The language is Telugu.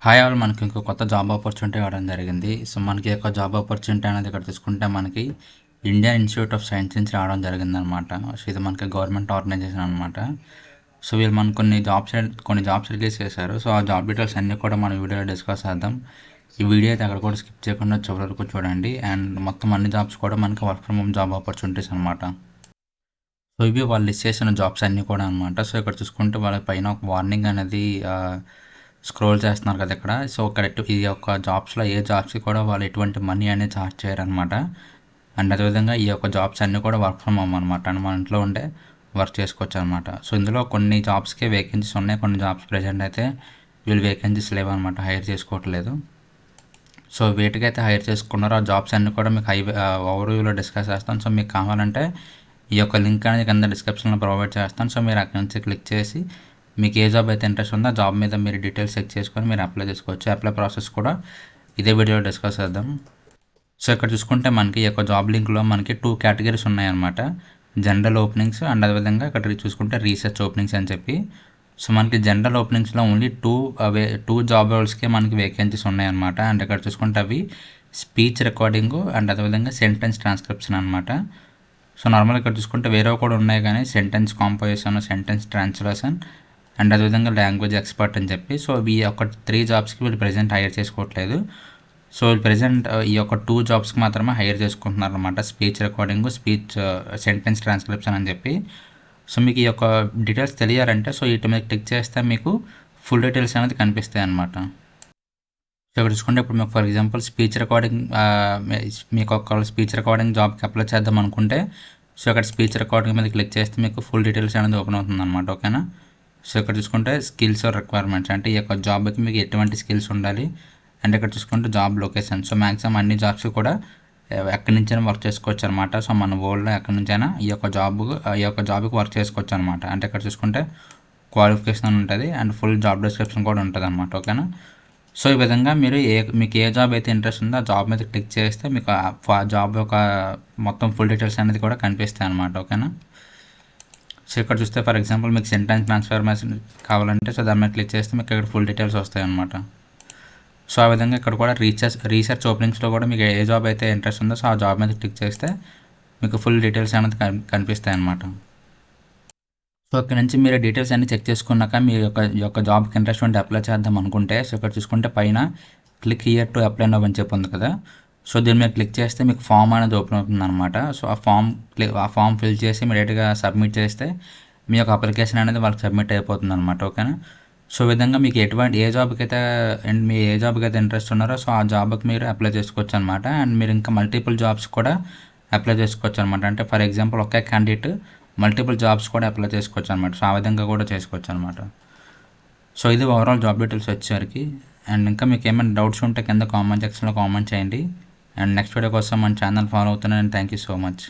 హాయ్ ఆల్ మనకి ఇంకో కొత్త జాబ్ ఆపర్చునిటీ ఇవ్వడం జరిగింది. సో మనకి యొక్క జాబ్ ఆపర్చునిటీ అనేది ఇక్కడ తీసుకుంటే మనకి ఇండియన్ ఇన్స్టిట్యూట్ ఆఫ్ సైన్స్ నుంచి రావడం జరిగిందనమాట. సో ఇది మనకి గవర్నమెంట్ ఆర్గనైజేషన్ అనమాట. సో వీళ్ళు మనకు కొన్ని జాబ్స్ రిలీజ్ చేశారు. సో ఆ జాబ్ డీటెయిల్స్ అన్నీ కూడా మనం వీడియోలో డిస్కస్ చేద్దాం. ఈ వీడియో అయితే అక్కడ కూడా స్కిప్ చేయకుండా చివరి వరకు చూడండి. అండ్ మొత్తం అన్ని జాబ్స్ కూడా మనకి work from home job opportunities అనమాట. సో ఇవి వాళ్ళు లిస్ట్ చేసిన జాబ్స్ అన్నీ కూడా అనమాట. సో ఇక్కడ చూసుకుంటే వాళ్ళ పైన ఒక వార్నింగ్ అనేది స్క్రోల్ చేస్తున్నారు కదా ఇక్కడ. సో కరెక్ట్ ఈ యొక్క జాబ్స్లో ఏ జాబ్స్కి కూడా వాళ్ళు ఎటువంటి మనీ అనేది ఛార్జ్ చేయరనమాట. అండ్ అదేవిధంగా ఈ యొక్క జాబ్స్ అన్నీ కూడా వర్క్ ఫ్రమ్ హోమ్ అనమాట. అండ్ మన ఇంట్లో ఉండే వర్క్ చేసుకోవచ్చు అనమాట. సో ఇందులో కొన్ని జాబ్స్కి వేకెన్సీస్ ఉన్నాయి, కొన్ని జాబ్స్ ప్రజెంట్ అయితే వీళ్ళు వేకెన్సీస్ లేవన్నమాట, హైర్ చేసుకోవట్లేదు. సో వేటికైతే హైర్ చేసుకున్నారో ఆ జాబ్స్ అన్నీ కూడా మీకు ఓవర్వ్యూలో డిస్కస్ చేస్తాను. సో మీకు కావాలంటే ఈ యొక్క లింక్ అనేది కింద డిస్క్రిప్షన్లో ప్రొవైడ్ చేస్తాను. సో మీరు అక్కడి నుంచి క్లిక్ చేసి మీకు ఏ జాబ్ అయితే ఇంట్రెస్ట్ ఉందో ఆ జాబ్ మీద మీరు డీటెయిల్స్ చెక్ చేసుకొని మీరు అప్లై చేసుకోవచ్చు. అప్లై ప్రాసెస్ కూడా ఇదే వీడియోలో డిస్కస్ చేద్దాం. సో ఇక్కడ చూసుకుంటే మనకి ఈ యొక్క జాబ్ లింక్లో మనకి 2 కేటగిరీస్ ఉన్నాయన్నమాట. జనరల్ ఓపెనింగ్స్ అండ్ అదేవిధంగా ఇక్కడ చూసుకుంటే రీసెర్చ్ ఓపెనింగ్స్ అని చెప్పి. సో మనకి జనరల్ ఓపెనింగ్స్లో ఓన్లీ టూ జాబ్ రోల్స్కే మనకి వేకెన్సీస్ ఉన్నాయన్నమాట. అండ్ ఇక్కడ చూసుకుంటే అవి స్పీచ్ రికార్డింగు అండ్ అదేవిధంగా సెంటెన్స్ ట్రాన్స్క్రిప్షన్ అనమాట. సో నార్మల్గా ఇక్కడ చూసుకుంటే వేరే కూడా ఉన్నాయి, కానీ sentence composition, sentence translation and అదేవిధంగా లాంగ్వేజ్ ఎక్స్పర్ట్ అని చెప్పి. సో ఈ యొక్క 3 జాబ్స్కి వీళ్ళు ప్రజెంట్ హైర్ చేసుకోవట్లేదు. సో వీళ్ళు ప్రజెంట్ ఈ యొక్క 2 జాబ్స్కి మాత్రమే హైర్ చేసుకుంటున్నారు అనమాట. స్పీచ్ రికార్డింగ్, సెంటెన్స్ ట్రాన్స్క్రిప్షన్ అని చెప్పి. సో మీకు ఈ యొక్క డీటెయిల్స్ తెలియాలంటే సో వీటి మీద క్లిక్ చేస్తే మీకు ఫుల్ డీటెయిల్స్ అనేది కనిపిస్తాయి అనమాట. సో ఇక్కడ చూసుకుంటే ఇప్పుడు మీకు ఫర్ ఎగ్జాంపుల్ స్పీచ్ రికార్డింగ్ మీకు ఒక స్పీచ్ రికార్డింగ్ జాబ్కి అప్లై చేద్దాం అనుకుంటే సో ఇక్కడ స్పీచ్ రికార్డింగ్ మీద క్లిక్ చేస్తే మీకు ఫుల్ డీటెయిల్స్ అనేది ఓపెన్ అవుతుంది అనమాట. ఓకేనా. సో ఇక్కడ చూసుకుంటే స్కిల్స్ ఆర్ రిక్వైర్మెంట్స్ అంటే ఈ యొక్క జాబ్కి మీకు ఎటువంటి స్కిల్స్ ఉండాలి. అండ్ ఇక్కడ చూసుకుంటే జాబ్ లొకేషన్. సో మ్యాక్సిమం అన్ని జాబ్స్ కూడా ఎక్కడి నుంచైనా వర్క్ చేసుకోవచ్చు అనమాట. సో మన వరల్డ్లో ఎక్కడి నుంచైనా ఈ యొక్క జాబ్కి వర్క్ చేసుకోవచ్చు అనమాట. అంటే ఇక్కడ చూసుకుంటే క్వాలిఫికేషన్ ఉంటుంది అండ్ ఫుల్ జాబ్ డిస్క్రిప్షన్ కూడా ఉంటుంది అనమాట. ఓకేనా. సో ఈ విధంగా మీకు ఏ జాబ్ అయితే ఇంట్రెస్ట్ ఉందో ఆ జాబ్ మీద క్లిక్ చేస్తే మీకు ఆ జాబ్ యొక్క మొత్తం ఫుల్ డీటెయిల్స్ అనేది కూడా కనిపిస్తాయి అనమాట. ఓకేనా. సో ఇక్కడ చూస్తే ఫర్ ఎగ్జాంపుల్ మీకు సెంటెన్స్ ట్రాన్స్ఫర్మేషన్ కావాలంటే సో దాని మీద క్లిక్ చేస్తే మీకు ఇక్కడ ఫుల్ డీటెయిల్స్ వస్తాయి అనమాట. సో ఆ విధంగా ఇక్కడ కూడా రీసెర్చ్ ఓపెనింగ్స్లో కూడా మీకు ఏ జాబ్ అయితే ఇంట్రెస్ట్ ఉందో సో ఆ జాబ్ మీద క్లిక్ చేస్తే మీకు ఫుల్ డీటెయిల్స్ అనేది కనిపిస్తాయి అనమాట. సో ఇక్కడ నుంచి మీరు డీటెయిల్స్ అన్ని చెక్ చేసుకున్నాక మీ యొక్క జాబ్కి ఇంట్రెస్ట్ ఉంటే అప్లై చేద్దాం అనుకుంటే సో ఇక్కడ చూసుకుంటే పైన click here to apply now అని చెప్పి ఉంది కదా. సో దీని మీద క్లిక్ చేస్తే మీకు ఫామ్ అనేది ఓపెన్ అవుతుంది అనమాట. సో ఆ ఫామ్ ఫిల్ చేసి ఇమీడియట్గా సబ్మిట్ చేస్తే మీ యొక్క అప్లికేషన్ అనేది వాళ్ళకి సబ్మిట్ అయిపోతుంది అనమాట. ఓకేనా. సో ఈ విధంగా మీకు ఏ జాబ్కి అయితే ఇంట్రెస్ట్ ఉన్నారో సో ఆ జాబ్కి మీరు అప్లై చేసుకోవచ్చు అనమాట. అండ్ మీరు ఇంకా మల్టిపుల్ జాబ్స్ కూడా అప్లై చేసుకోవచ్చు అనమాట. అంటే for example okay candidate multiple jobs కూడా అప్లై చేసుకోవచ్చు అనమాట. సో ఆ విధంగా కూడా చేసుకోవచ్చు అనమాట. సో ఇది ఓవరాల్ జాబ్ డీటెయిల్స్ వచ్చేసరికి. అండ్ ఇంకా మీకు ఏమైనా డౌట్స్ ఉంటే కింద కామెంట్ సెక్షన్లో కామెంట్ చేయండి. అండ్ నెక్స్ట్ వీడియో కోసం మన ఛానల్ ఫాలో అవుతున్నాను. Thank you so much.